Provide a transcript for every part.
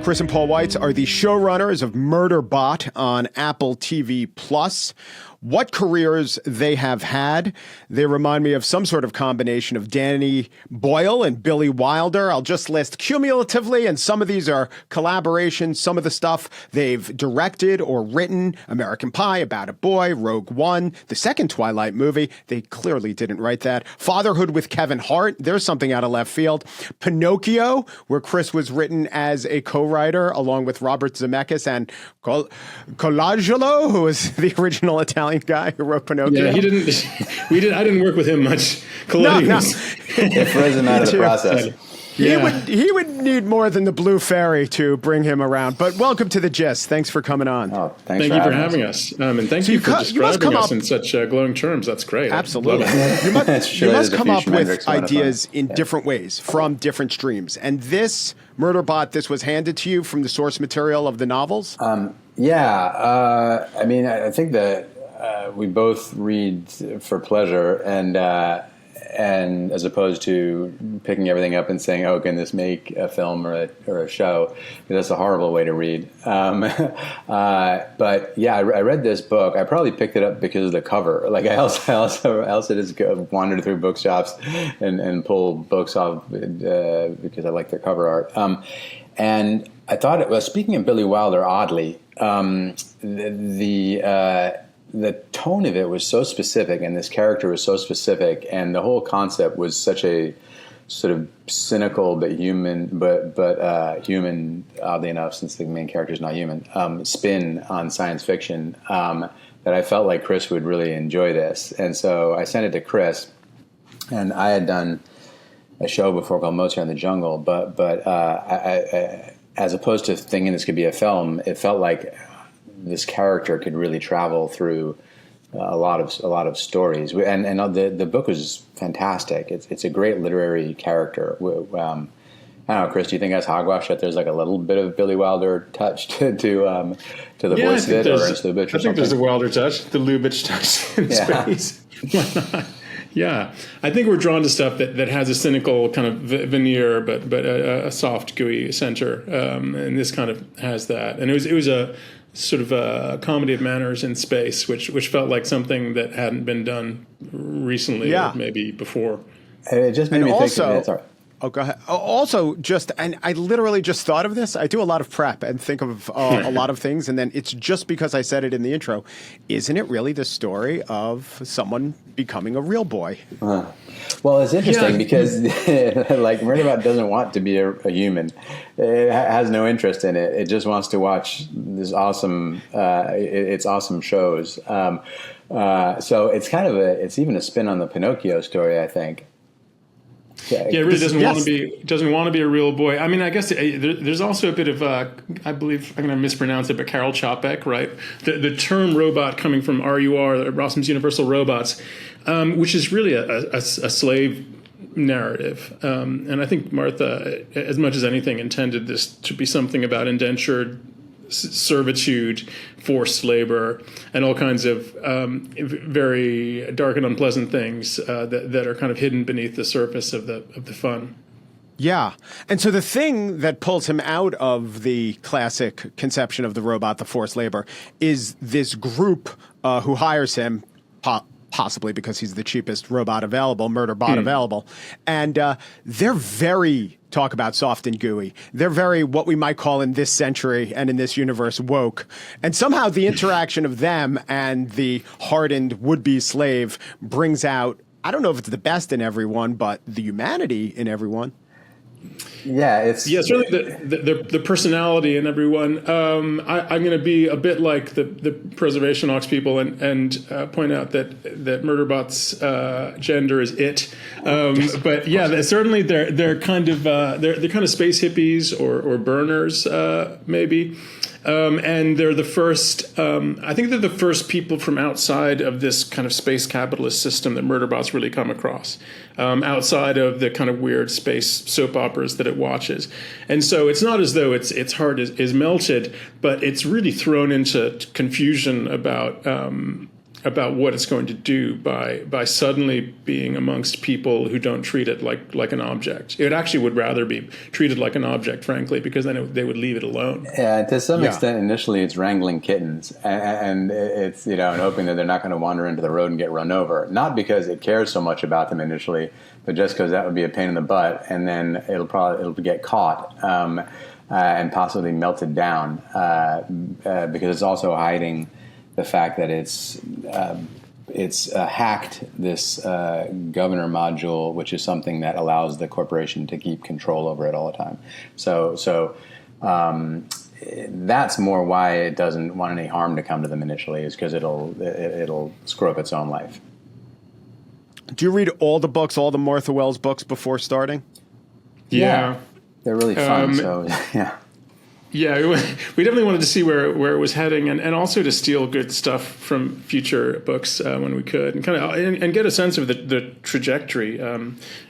Chris and Paul Weitz are the showrunners of Murderbot on Apple TV+. What careers they have had. They remind me of some sort of combination of Danny Boyle and Billy Wilder. I'll just list cumulatively, and some of these are collaborations. Some of the stuff they've directed or written: American Pie, About a Boy, Rogue One, the second Twilight movie. They clearly didn't write that. Fatherhood with Kevin Hart. There's something out of left field. Pinocchio, where Chris was written as a co-writer along with Robert Zemeckis and Colangelo, who was the original Italian guy who wrote Pinocchio. Yeah, he didn't. I didn't work with him much. No. It froze him out of the process. Yeah. He would need more than the Blue Fairy to bring him around. But welcome to the Gist. Thanks for coming on. Oh, thank you for having us. And thank you for describing us in such glowing terms. That's great. Absolutely. You must come up with ideas in different ways from different streams. And this Murderbot, this was handed to you from the source material of the novels? I mean, I think that we both read for pleasure, and as opposed to picking everything up and saying, "Oh, can this make a film or a show?" That's a horrible way to read. But yeah, I read this book. I probably picked it up because of the cover. Like I also just wandered through bookshops and pulled books off because I like their cover art. And I thought it was, speaking of Billy Wilder, oddly, the tone of it was so specific, and this character was so specific, and the whole concept was such a sort of cynical but human, human, oddly enough, since the main character is not human, spin on science fiction, that I felt like Chris would really enjoy this. And so I sent it to Chris, and I had done a show before called Mozart in the Jungle, but I, as opposed to thinking this could be a film, it felt like this character could really travel through a lot of stories, and the book was fantastic. It's a great literary character. I don't know, Chris, do you think that's hogwash that there's like a little bit of Billy Wilder touch to the voice of it, or Ernst Lubitsch? I think there's a Wilder touch, the Lubitsch touch in space. Why not? Yeah, I think we're drawn to stuff that has a cynical kind of veneer, but a soft, gooey center, and this kind of has that. And it was a sort of a comedy of manners in space, which felt like something that hadn't been done recently, or maybe before. It just made me think of it. Sorry. Oh, go ahead. Also, and I literally just thought of this. I do a lot of prep and think of a lot of things, and then it's just because I said it in the intro. Isn't it really the story of someone becoming a real boy? Well, it's interesting because, like, Murderbot doesn't want to be a human. It has no interest in it. It just wants to watch this awesome, its awesome shows. So it's kind of it's even a spin on the Pinocchio story, I think. Yeah, it really doesn't want to be a real boy. I mean, I guess there's also a bit of I believe I'm going to mispronounce it, but Karel Čapek, right? The term robot coming from RUR, Rossum's Universal Robots, which is really a slave narrative. And I think Martha, as much as anything, intended this to be something about indentured servitude, forced labor, and all kinds of very dark and unpleasant things that are kind of hidden beneath the surface of the fun. Yeah. And so the thing that pulls him out of the classic conception of the robot, the forced labor, is this group who hires him, possibly because he's the cheapest robot available, Murderbot available. And they're very, talk about soft and gooey, they're very what we might call in this century and in this universe woke. And somehow the interaction of them and the hardened would-be slave brings out, I don't know if it's the best in everyone, but the humanity in everyone. Yeah, certainly the personality in everyone. I'm going to be a bit like the Preservation Ox people and point out that Murderbot's gender is it. But yeah, certainly they're kind of space hippies or burners maybe. And they're the first, I think they're the first people from outside of this kind of space capitalist system that Murderbot's really come across, outside of the kind of weird space soap operas that it watches. And so it's not as though its heart is melted, but it's really thrown into confusion about about what it's going to do by suddenly being amongst people who don't treat it like an object. It actually would rather be treated like an object, frankly, because then they would leave it alone. Yeah, to some extent, initially it's wrangling kittens, and it's and hoping that they're not going to wander into the road and get run over. Not because it cares so much about them initially, but just because that would be a pain in the butt, and then it'll get caught and possibly melted down because it's also hiding the fact that it's hacked this governor module, which is something that allows the corporation to keep control over it all the time. So that's more why it doesn't want any harm to come to them initially, is because it'll screw up its own life. Do you read all the books, all the Martha Wells books before starting? Yeah. They're really fun. So yeah. Yeah, we definitely wanted to see where it was heading, and also to steal good stuff from future books when we could, and kind of and get a sense of the trajectory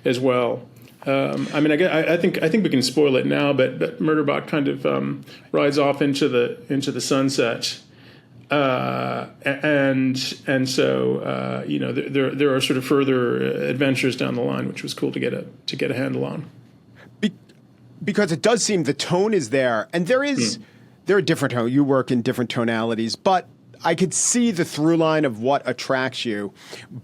as well. I think we can spoil it now, but Murderbot kind of rides off into the sunset, and so there are sort of further adventures down the line, which was cool to get a handle on. Because it does seem the tone is there, and there are different tones. You work in different tonalities, but I could see the through line of what attracts you.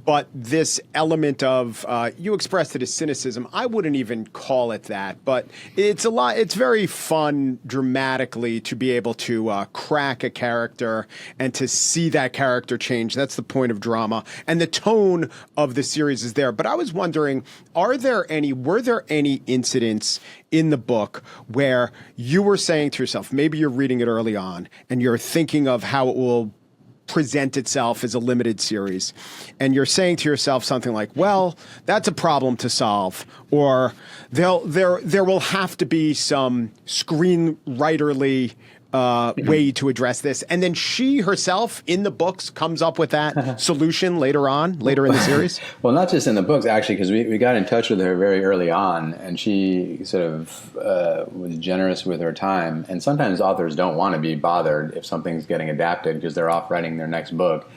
But this element of you expressed it as cynicism. I wouldn't even call it that, but it's a lot. It's very fun dramatically to be able to crack a character and to see that character change. That's the point of drama, and the tone of the series is there. But I was wondering, were there any incidents in the book where you were saying to yourself, maybe you're reading it early on and you're thinking of how it will present itself as a limited series, and you're saying to yourself something like, well, that's a problem to solve, or there will have to be some screenwriterly way to address this, and then she herself in the books comes up with that solution later in the series? Well, not just in the books, actually, because we got in touch with her very early on, and she sort of was generous with her time. And sometimes authors don't want to be bothered if something's getting adapted because they're off writing their next book.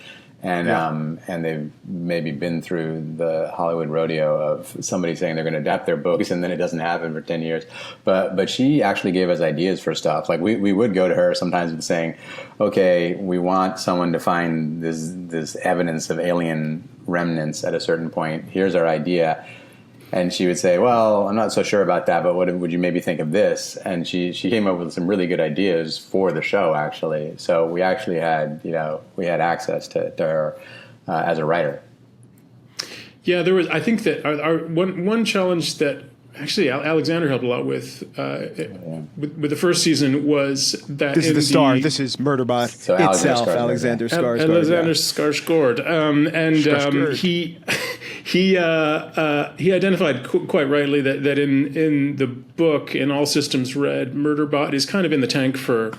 And they've maybe been through the Hollywood rodeo of somebody saying they're going to adapt their books and then it doesn't happen for 10 years. But she actually gave us ideas for stuff. Like we would go to her sometimes and saying, okay, we want someone to find this evidence of alien remnants at a certain point. Here's our idea. And she would say, well, I'm not so sure about that, but what would you maybe think of this? And she came up with some really good ideas for the show, actually. So we actually had, we had access to her as a writer. Yeah, there was. I think that our one challenge that actually Alexander helped a lot with the first season was that this is the star. This is Murderbot so itself, Alexander Skarsgård. Alexander Skarsgård, he identified quite rightly that in the book, in All Systems Red, Murderbot is kind of in the tank for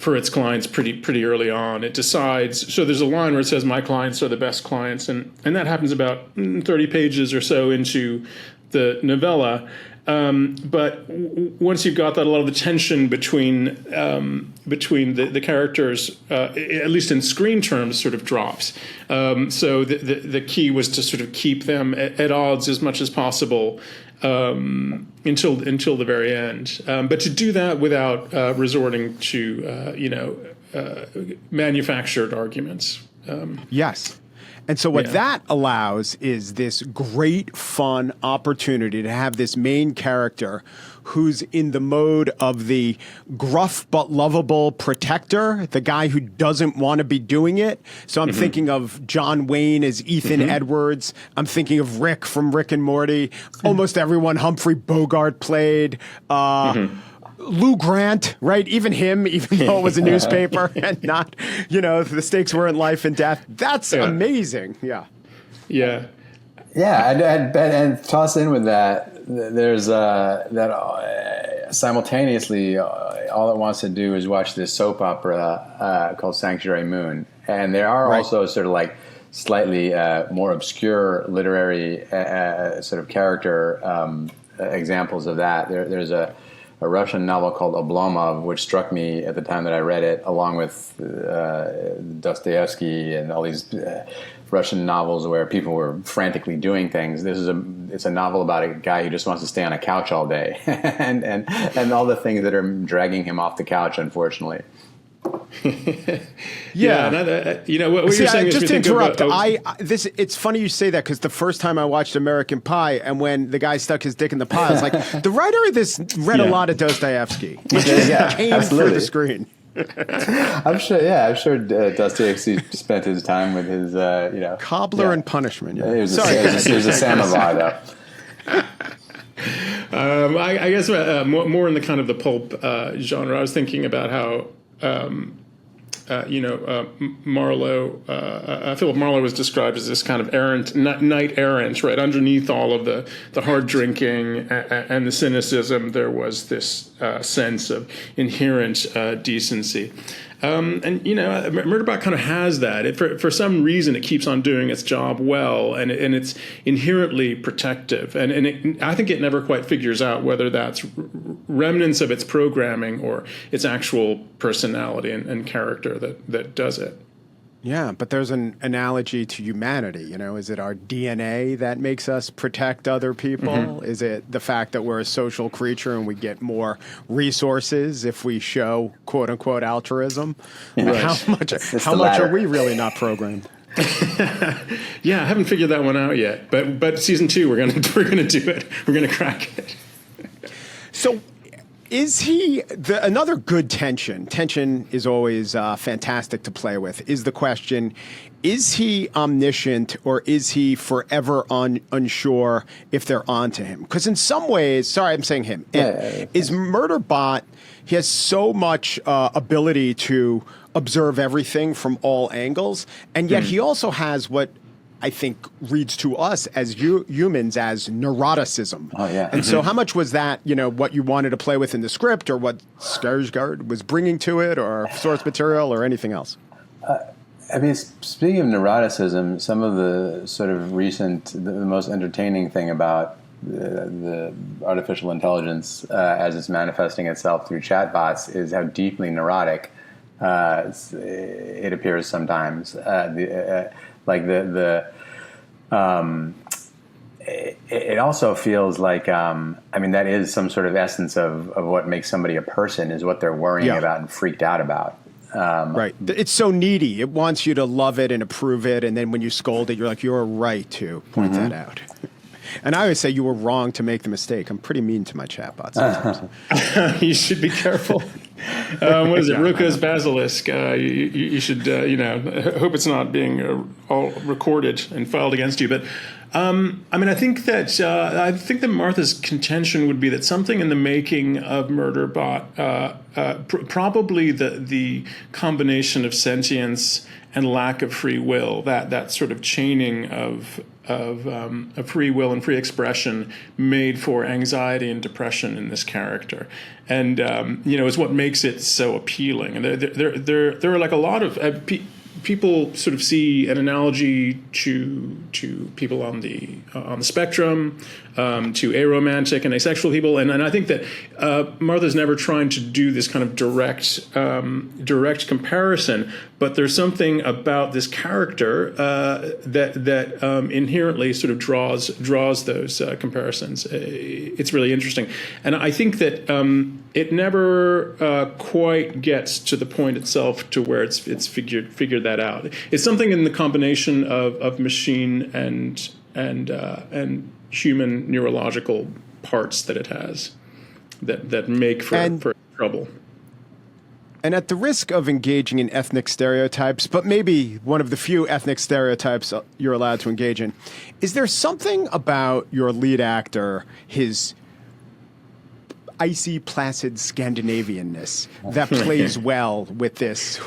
its clients pretty early on. It decides. So there's a line where it says, "My clients are the best clients," and that happens about 30 pages or so into the novella. But once you've got that, a lot of the tension between the characters, at least in screen terms, sort of drops. So the key was to sort of keep them at odds as much as possible until the very end. But to do that without resorting to manufactured arguments. Yes. And so what that allows is this great fun opportunity to have this main character who's in the mode of the gruff but lovable protector, the guy who doesn't want to be doing it. So I'm thinking of John Wayne as Ethan Edwards. I'm thinking of Rick from Rick and Morty. Almost everyone Humphrey Bogart played. Lou Grant, right? Even him, even though it was a newspaper and not, the stakes weren't life and death. That's amazing. Yeah. Yeah. Yeah. I'd bet, and toss in with that, there's that simultaneously, all it wants to do is watch this soap opera called Sanctuary Moon. And there are also sort of like slightly more obscure literary sort of character examples of that. There's a a Russian novel called Oblomov, which struck me at the time that I read it, along with Dostoevsky and all these Russian novels where people were frantically doing things. It's a novel about a guy who just wants to stay on a couch all day, and all the things that are dragging him off the couch, unfortunately. Yeah, what you're saying is just to interrupt. It's funny you say that, because the first time I watched American Pie, and when the guy stuck his dick in the pie, I was like, the writer of this read a lot of Dostoevsky. It just came through the screen. I'm sure Dostoevsky spent his time with his Cobbler and Punishment. Yeah. It was a samovar, though. I guess more in the kind of the pulp genre. I was thinking about how Marlowe, Philip Marlowe was described as this kind of knight errant, right? Underneath all of the hard drinking and the cynicism, there was this sense of inherent decency. Murderbot kind of has that. For some reason, it keeps on doing its job well, and it's inherently protective. And I think it never quite figures out whether that's remnants of its programming or its actual personality and character that does it. Yeah, but there's an analogy to humanity. Is it our DNA that makes us protect other people? Mm-hmm. Is it the fact that we're a social creature and we get more resources if we show "quote unquote" altruism? Right. How much are we really not programmed? Yeah, I haven't figured that one out yet. But season 2, we're gonna do it. We're gonna crack it. So. Is he another good tension? Tension is always fantastic to play with. Is the question, is he omniscient, or is he forever unsure if they're onto him? Because in some ways, sorry, I'm saying him. Is Murderbot, he has so much ability to observe everything from all angles, and yet he also has what I think reads to us as humans as neuroticism. Oh, yeah. And so how much was that, what you wanted to play with in the script, or what Skarsgård was bringing to it, or source material, or anything else? Speaking of neuroticism, some of the sort of the most entertaining thing about the artificial intelligence as it's manifesting itself through chatbots is how deeply neurotic it appears sometimes. It also feels like, that is some sort of essence of what makes somebody a person, is what they're worrying about and freaked out about. Right. It's so needy. It wants you to love it and approve it. And then when you scold it, you're like, you're right to point that out. And I always say you were wrong to make the mistake. I'm pretty mean to my chatbots sometimes. You should be careful. What is it? Ruka's basilisk. You should, hope it's not being all recorded and filed against you. But I think that Martha's contention would be that something in the making of Murderbot, probably the combination of sentience and lack of free will, that sort of chaining of free will and free expression made for anxiety and depression in this character, and is what makes it so appealing. And there are like a lot of people sort of see an analogy to people on the spectrum, to aromantic and asexual people, and I think that Martha's never trying to do this kind of direct comparison, but there's something about this character that inherently sort of draws those comparisons. It's really interesting, and I think that it never quite gets to the point itself to where it's figured that out. It's something in the combination of machine and human neurological parts that it has that make for trouble. And at the risk of engaging in ethnic stereotypes, but maybe one of the few ethnic stereotypes you're allowed to engage in, is there something about your lead actor, his icy, placid Scandinavianness that plays well with this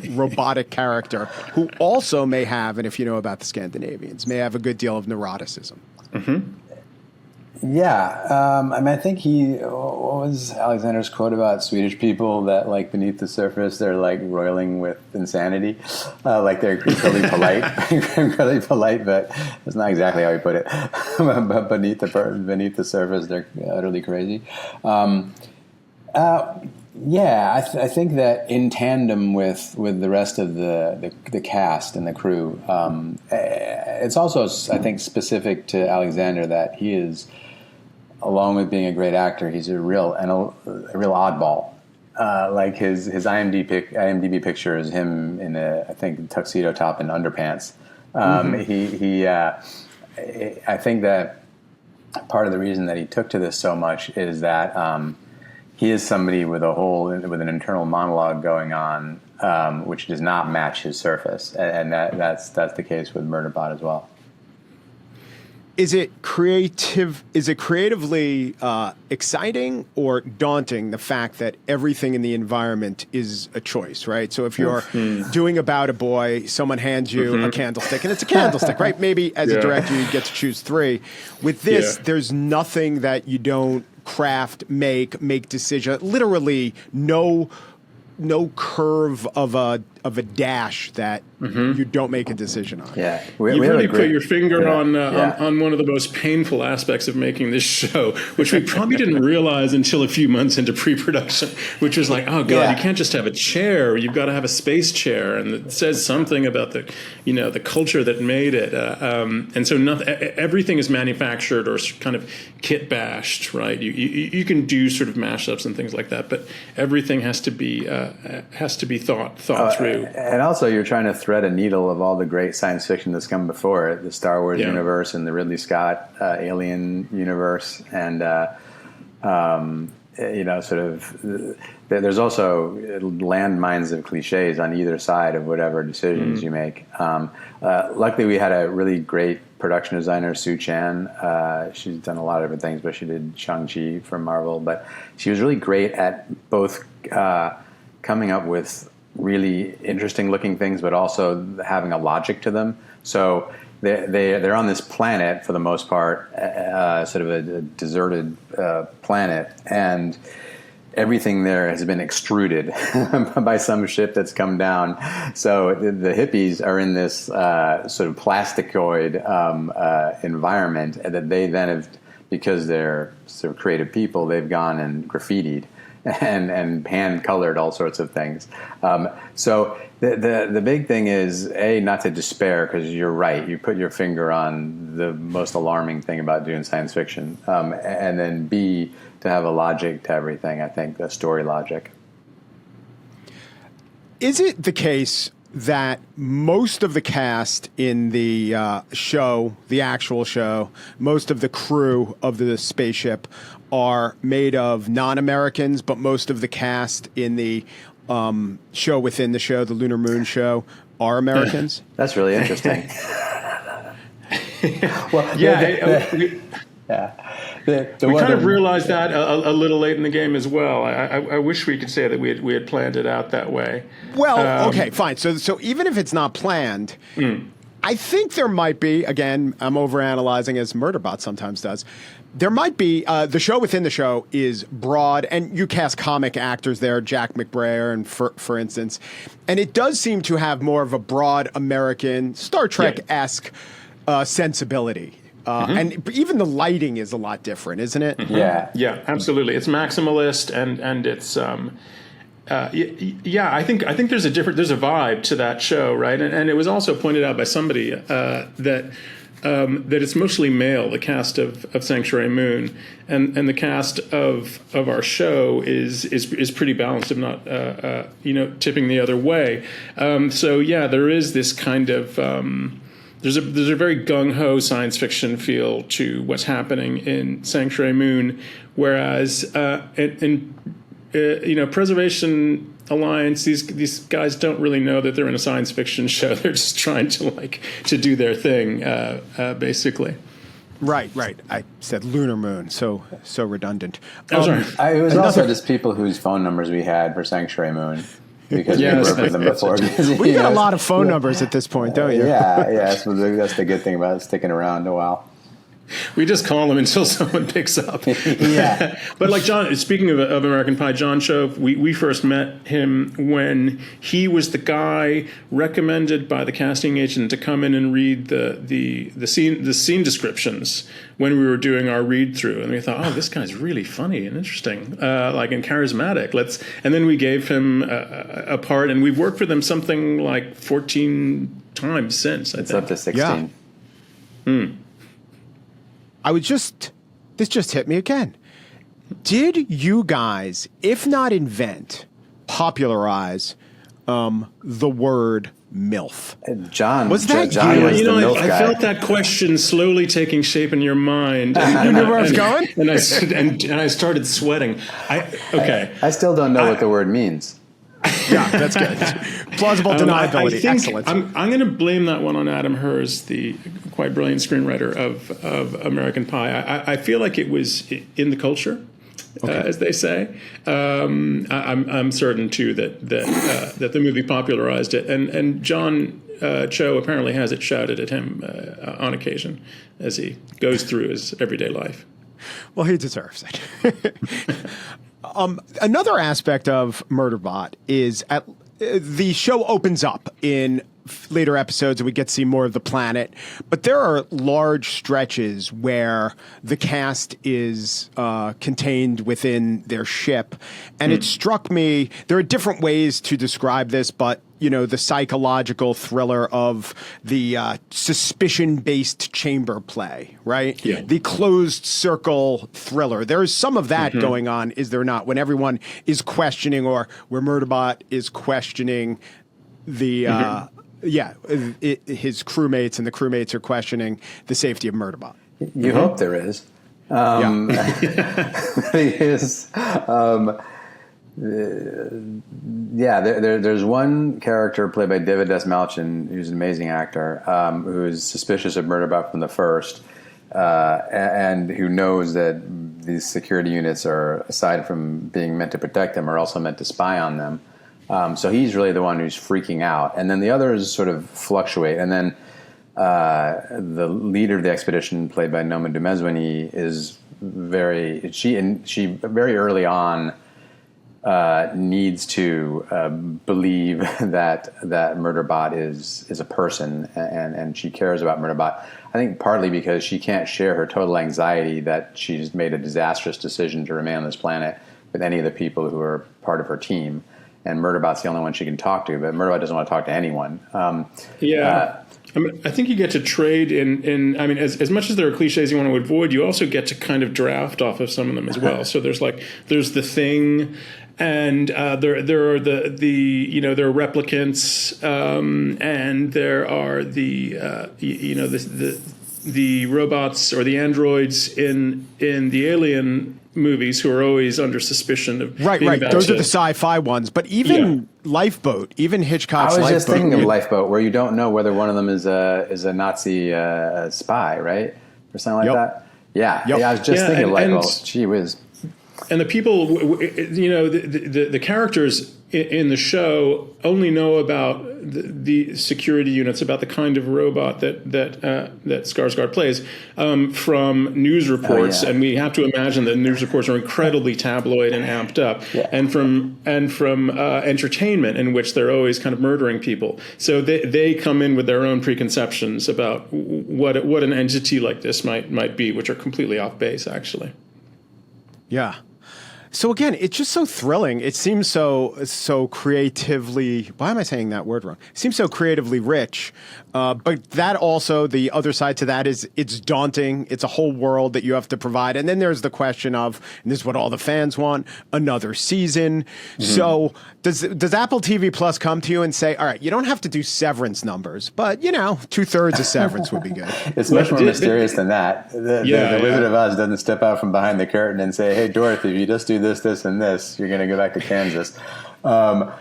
robotic character, who also may have, and if you know about the Scandinavians, may have a good deal of neuroticism? Mm-hmm. Yeah, I think he. What was Alexander's quote about Swedish people that like beneath the surface they're like roiling with insanity, like they're incredibly polite, incredibly polite, but that's not exactly how he put it. But beneath the surface they're utterly crazy. I think that in tandem with the rest of the cast and the crew, it's also, I think, specific to Alexander that he is, along with being a great actor, he's a real oddball. Like his IMDb picture is him in I think tuxedo top and underpants. I think that part of the reason that he took to this so much is that he is somebody with an internal monologue going on, which does not match his surface, and that's the case with Murderbot as well. Is it creative? Is it creatively exciting or daunting? The fact that everything in the environment is a choice, right? So if you're doing About a Boy, someone hands you a candlestick, and it's a candlestick, right? Maybe as a director, you get to choose 3. With this, there's nothing that you don't craft, make decision. Literally, no curve of a dash that you don't make a decision on. Yeah, you really put your finger on one of the most painful aspects of making this show, which we probably didn't realize until a few months into pre-production, which was like, oh God, you can't just have a chair. You've got to have a space chair, and it says something about the culture that made it. And so everything is manufactured or kind of kit bashed, right? You can do sort of mashups and things like that, but everything has to be thought through. And also, you're trying to thread a needle of all the great science fiction that's come before it, the Star Wars universe and the Ridley Scott Alien universe, and there's also landmines of cliches on either side of whatever decisions you make. Luckily, we had a really great production designer, Sue Chan. She's done a lot of different things, but she did Shang-Chi for Marvel. But she was really great at both coming up with really interesting looking things, but also having a logic to them. So they're on this planet for the most part, sort of a deserted planet, and everything there has been extruded by some ship that's come down. So the hippies are in this sort of plasticoid environment, and that they then have, because they're sort of creative people, they've gone and graffitied and hand colored all sorts of things. So the big thing is, A, not to despair, because you're right. You put your finger on the most alarming thing about doing science fiction. And then B, to have a logic to everything, I think, a story logic. Is it the case that most of the cast in the show, the actual show, most of the crew of the spaceship are made of non-Americans, but most of the cast in the show within the show, the Lunar Moon show, are Americans? That's really interesting. Well, we kind of realized that a little late in the game as well. I wish we could say that we had planned it out that way. Well, okay, fine. So even if it's not planned, I think there might be, again, I'm overanalyzing as Murderbot sometimes does, there might be, the show within the show is broad, and you cast comic actors there, Jack McBrayer, and for instance, and it does seem to have more of a broad American, Star Trek-esque sensibility. And even the lighting is a lot different, isn't it? Yeah, absolutely. It's maximalist, and it's I think there's a vibe to that show, right? And it was also pointed out by somebody that it's mostly male, the cast of Sanctuary Moon, and the cast of our show is pretty balanced, if not tipping the other way. So there is this kind of there's a very gung-ho science fiction feel to what's happening in Sanctuary Moon, whereas in Preservation Alliance, these guys don't really know that they're in a science fiction show. They're just trying to do their thing, basically. Right. I said Lunar Moon, so redundant. Sorry. It was also just people whose phone numbers we had for Sanctuary Moon, because we worked with them before. We got a lot of phone numbers at this point, don't you? Yeah. So that's the good thing about sticking around a while. We just call them until someone picks up. Yeah. But like John, speaking of American Pie, John Shove, we first met him when he was the guy recommended by the casting agent to come in and read the scene descriptions when we were doing our read through, and we thought, oh, this guy's really funny and interesting, and charismatic. And then we gave him a part, and we've worked with him something like 14 times since. It's up to 16. Yeah. This just hit me again. Did you guys, if not invent, popularize the word MILF? John Was that John you? was the MILF I guy. felt that question slowly taking shape in your mind. You knew where I was going? And I started sweating. I still don't know what the word means. Yeah, that's good. Plausible deniability. I think Excellent. I'm going to blame that one on Adam Hers, the quite brilliant screenwriter of American Pie. I feel like it was in the culture. As they say, I'm certain too that the movie popularized it, and John Cho apparently has it shouted at him on occasion as he goes through his everyday life. Well, he deserves it. Another aspect of Murderbot is the show opens up in later episodes and we get to see more of the planet, but there are large stretches where the cast is contained within their ship, and it struck me, there are different ways to describe this, but the psychological thriller of the suspicion-based chamber play, right? Yeah. The closed circle thriller. There is some of that going on, is there not? When everyone is questioning, or where Murderbot is questioning the his crewmates, and the crewmates are questioning the safety of Murderbot. You hope there is. There's one character played by David S. Malchin, who's an amazing actor, who is suspicious of Murderbot from the first, and who knows that these security units are, aside from being meant to protect them, are also meant to spy on them. So he's really the one who's freaking out. And then the others sort of fluctuate. And then the leader of the expedition, played by Noma Dumezweni, is she very early on needs to believe that Murderbot is a person, and she cares about Murderbot. I think partly because she can't share her total anxiety that she's made a disastrous decision to remain on this planet with any of the people who are part of her team. And Murderbot's the only one she can talk to, but Murderbot doesn't want to talk to anyone. I think you get to trade in as much as there are cliches you want to avoid, you also get to kind of draft off of some of them as well. So there's the Thing, and there are there are replicants, and there are the robots or the androids in the Alien movies who are always under suspicion of right. Those are the sci-fi ones, but even Lifeboat, even Hitchcock's Lifeboat. I was just thinking of Lifeboat, where you don't know whether one of them is a Nazi spy, right, or something like that. Yeah, I was just thinking of Lifeboat. Gee whiz. And the people, the characters in the show only know about the security units, about the kind of robot that Skarsgård plays from news reports, and we have to imagine that news reports are incredibly tabloid and amped up, and from entertainment, in which they're always kind of murdering people. So they come in with their own preconceptions about what an entity like this might be, which are completely off base, actually. Yeah. So again, it's just so thrilling. It seems so creatively. Why am I saying that word wrong? It seems so creatively rich. But that also, the other side to that is it's daunting. It's a whole world that you have to provide. And then there's the question of, and this is what all the fans want, another season. Mm-hmm. So does Apple TV Plus come to you and say, all right, you don't have to do Severance numbers, but 2/3 of Severance would be good. It's much more mysterious than that. The Wizard of Oz doesn't step out from behind the curtain and say, hey, Dorothy, if you just do this, this, and this, you're going to go back to Kansas. The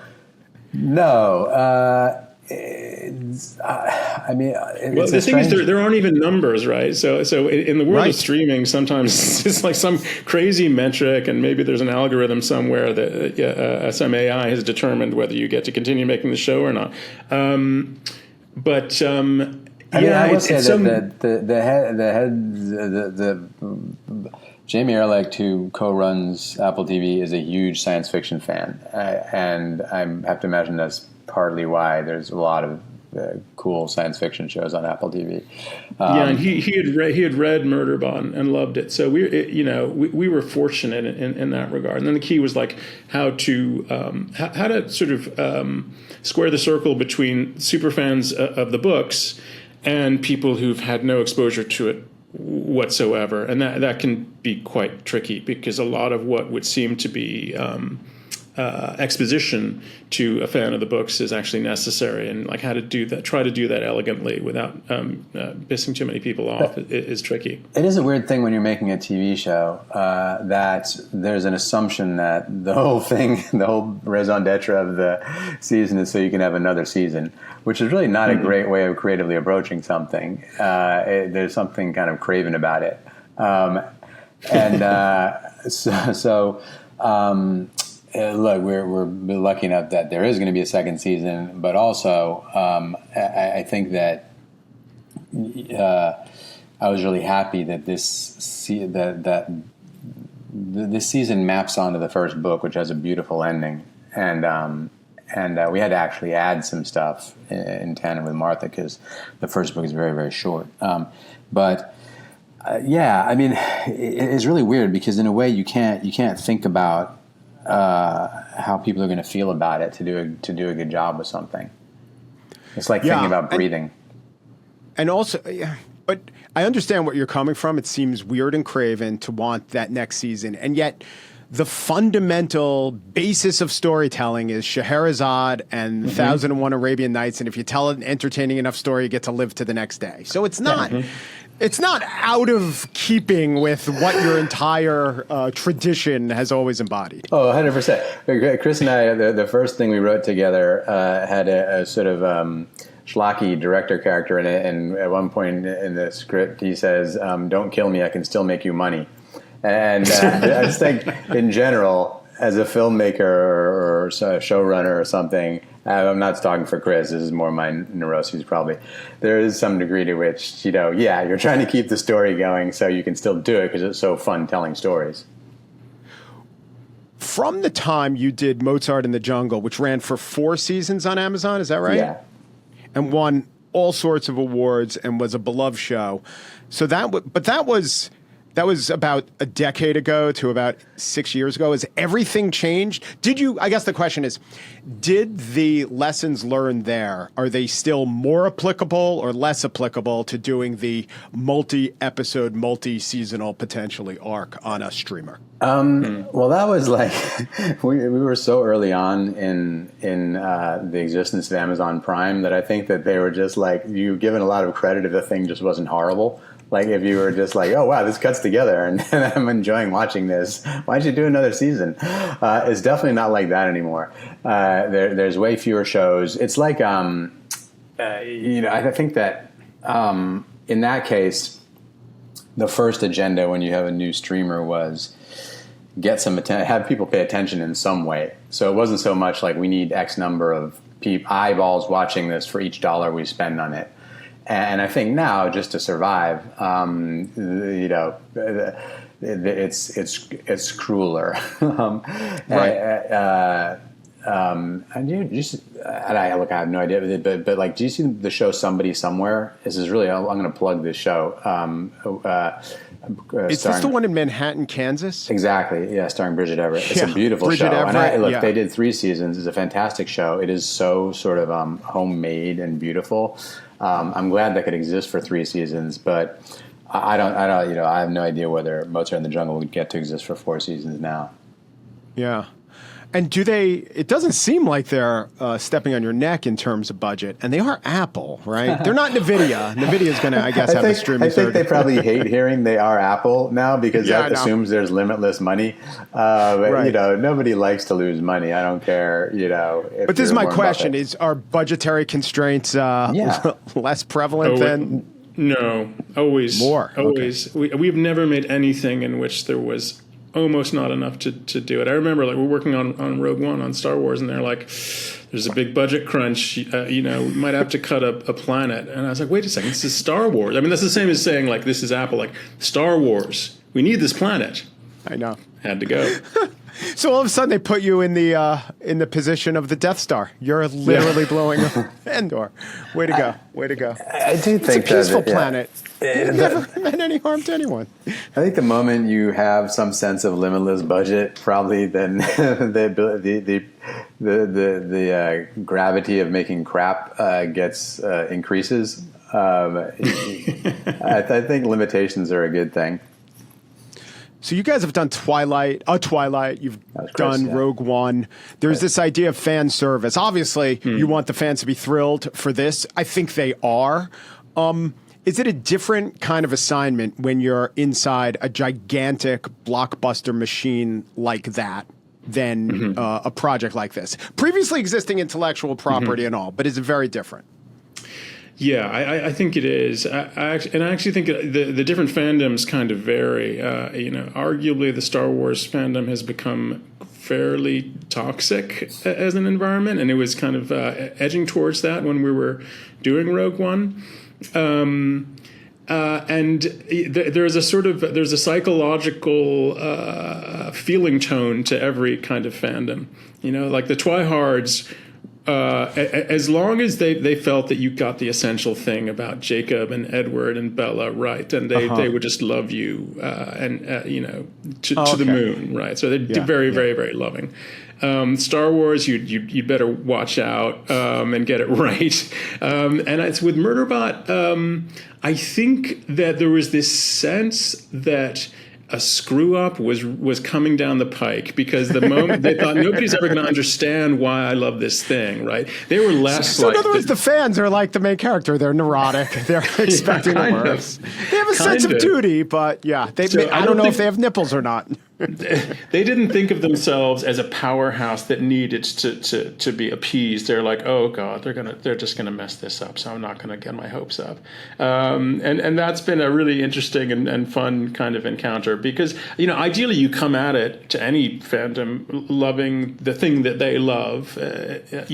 thing is, there aren't even numbers, right? So in the world of streaming, sometimes it's like some crazy metric, and maybe there's an algorithm somewhere that some AI has determined whether you get to continue making the show or not. I mean, I will say some, that the Jamie Ehrlich, who co-runs Apple TV, is a huge science fiction fan, and I have to imagine that's partly why there's a lot of cool science fiction shows on Apple TV. And he had read Murderbot and loved it. So we were fortunate in that regard. And then the key was like how to sort of square the circle between super fans of the books and people who've had no exposure to it whatsoever. And that can be quite tricky, because a lot of what would seem to be exposition to a fan of the books is actually necessary, and like how to do that, try to do that elegantly without pissing too many people off is tricky. It is a weird thing when you're making a TV show that there's an assumption that the whole thing, the whole raison d'etre of the season is so you can have another season, which is really not a great way of creatively approaching something. There's something kind of craven about it. Look, we're lucky enough that there is going to be a second season, but also I think that I was really happy that this season maps onto the first book, which has a beautiful ending, and we had to actually add some stuff in tandem with Martha because the first book is very, very short. I mean, it's really weird because in a way you can't think about how people are going to feel about it to do a good job with something. It's like thinking about breathing. And also, but I understand what you're coming from. It seems weird and craven to want that next season, and yet the fundamental basis of storytelling is Scheherazade and 1001 Arabian Nights, and if you tell an entertaining enough story, you get to live to the next day. So it's not. It's not out of keeping with what your entire tradition has always embodied. Oh, 100%. Chris and I, the first thing we wrote together had a sort of schlocky director character in it, and at one point in the script he says, "Don't kill me, I can still make you money." And I just think, in general, as a filmmaker or showrunner or something, I'm not talking for Chris, this is more my neuroses probably, there is some degree to which, you're trying to keep the story going so you can still do it because it's so fun telling stories. From the time you did Mozart in the Jungle, which ran for 4 seasons on Amazon, is that right? Yeah. And won all sorts of awards and was a beloved show. So that was about a decade ago to about 6 years ago. Has everything changed? I guess the question is, did the lessons learned there, are they still more applicable or less applicable to doing the multi-episode, multi-seasonal potentially arc on a streamer? Well, that was like, we were so early on in the existence of Amazon Prime that I think that they were just like, you've given a lot of credit if the thing just wasn't horrible. Like if you were just like, oh, wow, this cuts together and I'm enjoying watching this. Why'd you do another season? It's definitely not like that anymore. There's way fewer shows. It's like, I think that in that case, the first agenda when you have a new streamer was get some attention, have people pay attention in some way. So it wasn't so much like we need X number of eyeballs watching this for each dollar we spend on it. And I think now, just to survive, it's crueler. Right. And I have no idea, but like, do you see the show Somebody Somewhere? This is really, I'm going to plug this show. Is this the one in Manhattan, Kansas? Exactly. Yeah, starring Bridget Everett. It's a beautiful Bridget show. Everett, And they did 3 seasons. It's a fantastic show. It is so sort of homemade and beautiful. I'm glad that could exist for 3 seasons, but I have no idea whether Mozart in the Jungle would get to exist for 4 seasons now. Yeah. And it doesn't seem like they're stepping on your neck in terms of budget. And they are Apple, right? They're not NVIDIA. NVIDIA's going to, I guess, have a streaming service. I think they probably hate hearing they are Apple now because that assumes there's limitless money. But, nobody likes to lose money. I don't care, But this is my question. Are budgetary constraints less prevalent than... No, always. More. Always. Okay. We've never made anything in which there was almost not enough to do it. I remember like we're working on Rogue One on Star Wars, and they're like, there's a big budget crunch, we might have to cut a planet. And I was like, wait a second, this is Star Wars. I mean, that's the same as saying like, this is Apple, like Star Wars. We need this planet. I know. Had to go. So all of a sudden they put you in the position of the Death Star. You're literally blowing up Endor. Way to go. Way to go. I do think it's a peaceful planet. It never meant any harm to anyone. I think the moment you have some sense of limitless budget, probably then the gravity of making crap increases. I think limitations are a good thing. So you guys have done Twilight, you've done Rogue One. There's this idea of fan service. Obviously, you want the fans to be thrilled for this. I think they are. Is it a different kind of assignment when you're inside a gigantic blockbuster machine like that than a project like this? Previously existing intellectual property and all, but is it very different? Yeah, I think it is. I actually think the different fandoms kind of vary. Arguably the Star Wars fandom has become fairly toxic as an environment, and it was kind of edging towards that when we were doing Rogue One. And there's a psychological feeling tone to every kind of fandom. Like the Twihards. As long as they felt that you got the essential thing about Jacob and Edward and Bella right, and they would just love you to the moon, right? So they're very, very, very loving. Star Wars, you'd better watch out and get it right. And it's with Murderbot. I think that there was this sense that a screw up was coming down the pike, because the moment they thought nobody's ever going to understand why I love this thing, right? They were less so in other words, the fans are like the main character. They're neurotic. They're expecting the worst. They have a sense of duty, but I don't know if they have nipples or not. They didn't think of themselves as a powerhouse that needed to be appeased. They're like, oh God, they're just gonna mess this up, so I'm not gonna get my hopes up. And that's been a really interesting and fun kind of encounter, because ideally you come at it to any fandom loving the thing that they love, as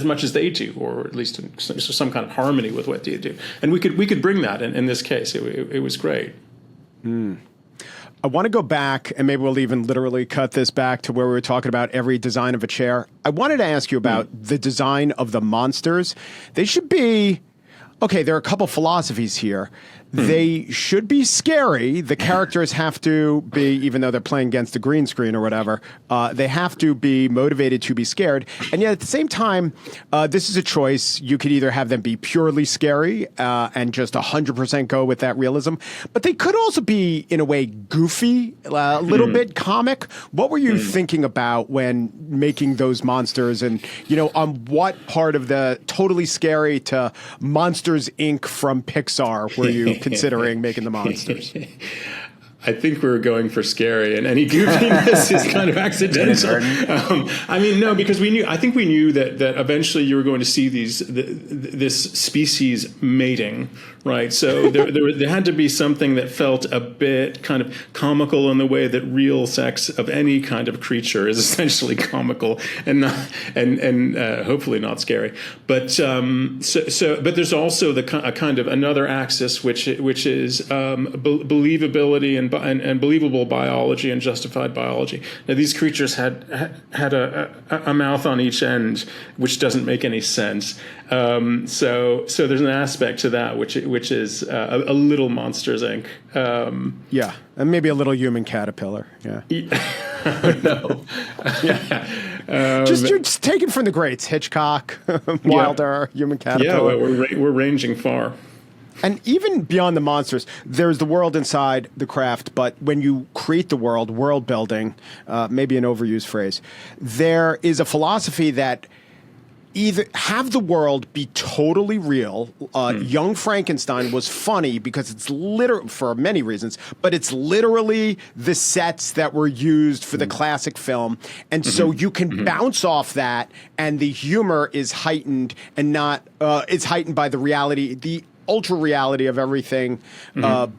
much as they do, or at least in some kind of harmony with what they do. And we could bring that in this case. It was great. I want to go back, and maybe we'll even literally cut this back to where we were talking about every design of a chair. I wanted to ask you about the design of the monsters. They should be, okay, there are a couple philosophies here. They should be scary. The characters have to be, even though they're playing against the green screen or whatever, they have to be motivated to be scared. And yet at the same time, this is a choice. You could either have them be purely scary and just 100% go with that realism, but they could also be, in a way, goofy, a little bit comic. What were you thinking about when making those monsters, and, on what part of the totally scary to Monsters, Inc. from Pixar were you considering making the monsters? I think we were going for scary, and any goofiness is kind of accidental. No, because I think we knew that eventually you were going to see this species mating, right? So there had to be something that felt a bit kind of comical in the way that real sex of any kind of creature is essentially comical and hopefully not scary. But but there's also a kind of another axis which is believability and believable biology and justified biology. Now, these creatures had a mouth on each end, which doesn't make any sense. So there's an aspect to that which is a little Monsters, Inc. And maybe a little human caterpillar. Yeah. No. Just taken from the greats: Hitchcock, Wilder, human caterpillar. Yeah, we're ranging far. And even beyond the monsters, there's the world inside the craft. But when you create the world building, maybe an overused phrase, there is a philosophy that either have the world be totally real. Young Frankenstein was funny because it's for many reasons, but it's literally the sets that were used for the classic film. And so you can bounce off that, and the humor is heightened and not, it's heightened by the reality, the ultra reality of everything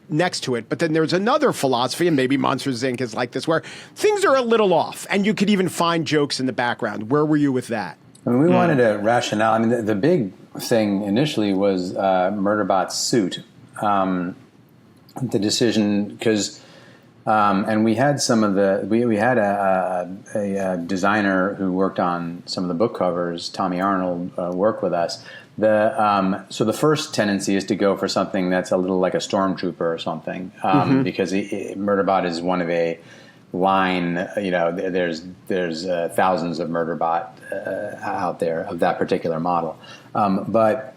next to it. But then there's another philosophy, and maybe Monsters, Inc. is like this, where things are a little off, and you could even find jokes in the background. Where were you with that? I mean, we wanted a rationale. I mean, the big thing initially was Murderbot's suit. The decision, because, and we had some of the, we had a designer who worked on some of the book covers, Tommy Arnold, work with us. So the first tendency is to go for something that's a little like a stormtrooper or something, because Murderbot is one of a line. You know, there's thousands of Murderbot out there of that particular model, but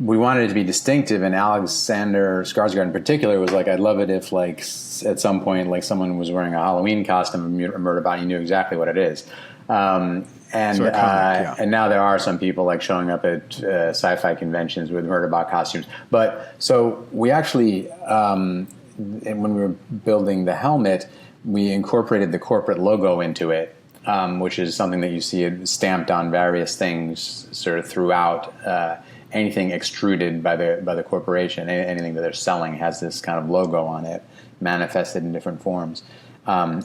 we wanted it to be distinctive, and Alexander Skarsgård in particular was like, I'd love it if, like, at some point, like, someone was wearing a Halloween costume of Murderbot, you knew exactly what it is. And now there are some people, like, showing up at sci-fi conventions with Murderbot costumes. But so we actually, when we were building the helmet, we incorporated the corporate logo into it, which is something that you see stamped on various things sort of throughout. Anything extruded by the corporation, anything that they're selling has this kind of logo on it, manifested in different forms. So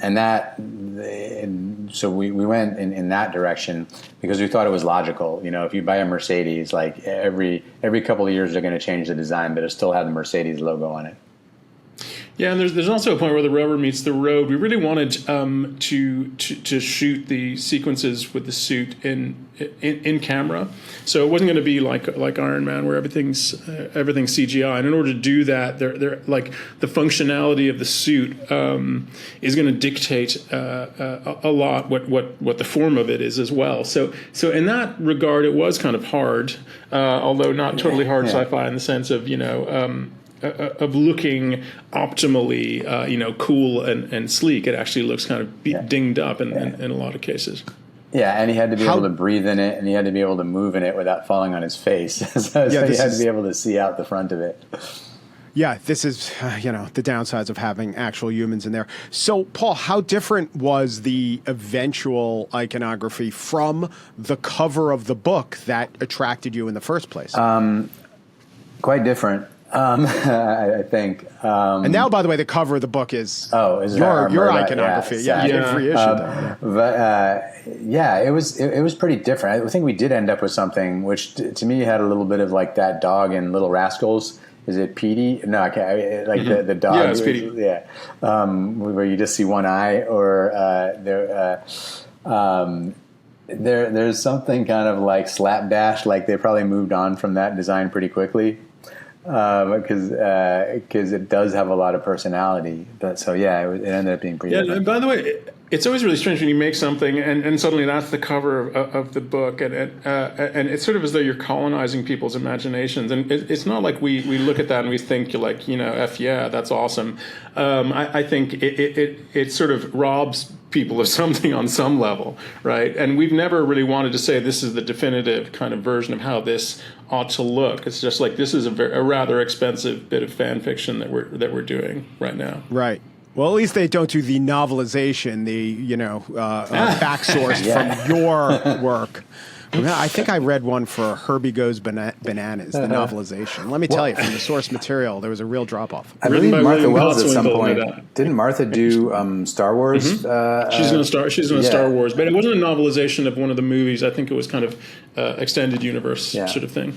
we went in that direction because we thought it was logical. You know, if you buy a Mercedes, like every couple of years they're going to change the design, but it still have the Mercedes logo on it. Yeah, and there's also a point where the rubber meets the road. We really wanted to shoot the sequences with the suit in camera, so it wasn't going to be like Iron Man where everything's CGI. And in order to do that, they're like the functionality of the suit is going to dictate a lot what the form of it is as well. So in that regard, it was kind of hard, although not totally hard sci-fi in the sense of of looking optimally, cool and sleek. It actually looks kind of dinged up in a lot of cases. Yeah, and he had to be able to breathe in it, and he had to be able to move in it without falling on his face. So he had to be able to see out the front of it. Yeah, this is, the downsides of having actual humans in there. So, Paul, how different was the eventual iconography from the cover of the book that attracted you in the first place? Quite different. I think. And now, by the way, the cover of the book is your iconography. Every issue. But it was pretty different. I think we did end up with something which to me had a little bit of like that dog in Little Rascals. Is it Petey? No, I can't. Like the dog. Yeah, it's Petey. Yeah, where you just see one eye, or there's something kind of like slapdash. Like they probably moved on from that design pretty quickly. Because it does have a lot of personality. But so it ended up being pretty. Yeah. And by the way, it's always really strange when you make something and suddenly that's the cover of the book, and it's sort of as though you're colonizing people's imaginations. And it's not like we look at that and we think like F yeah, that's awesome. I think it sort of robs people of something on some level, right? And we've never really wanted to say this is the definitive kind of version of how this ought to look. It's just like this is a rather expensive bit of fan fiction that we're doing right now. Right. Well, at least they don't do the novelization, back source from your work. I think I read one for Herbie Goes Bananas, the novelization. Let me tell you, from the source material, there was a real drop-off. I believe Martha Wells at some point. Didn't Martha do Star Wars? Mm-hmm. She's in Star Wars, but it wasn't a novelization of one of the movies. I think it was kind of extended universe sort of thing.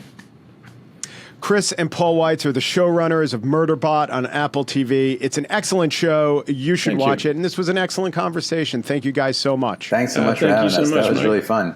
Chris and Paul Weitz are the showrunners of Murderbot on Apple TV. It's an excellent show. You should watch it. And this was an excellent conversation. Thank you guys so much. Thanks so much for having us. That was really fun.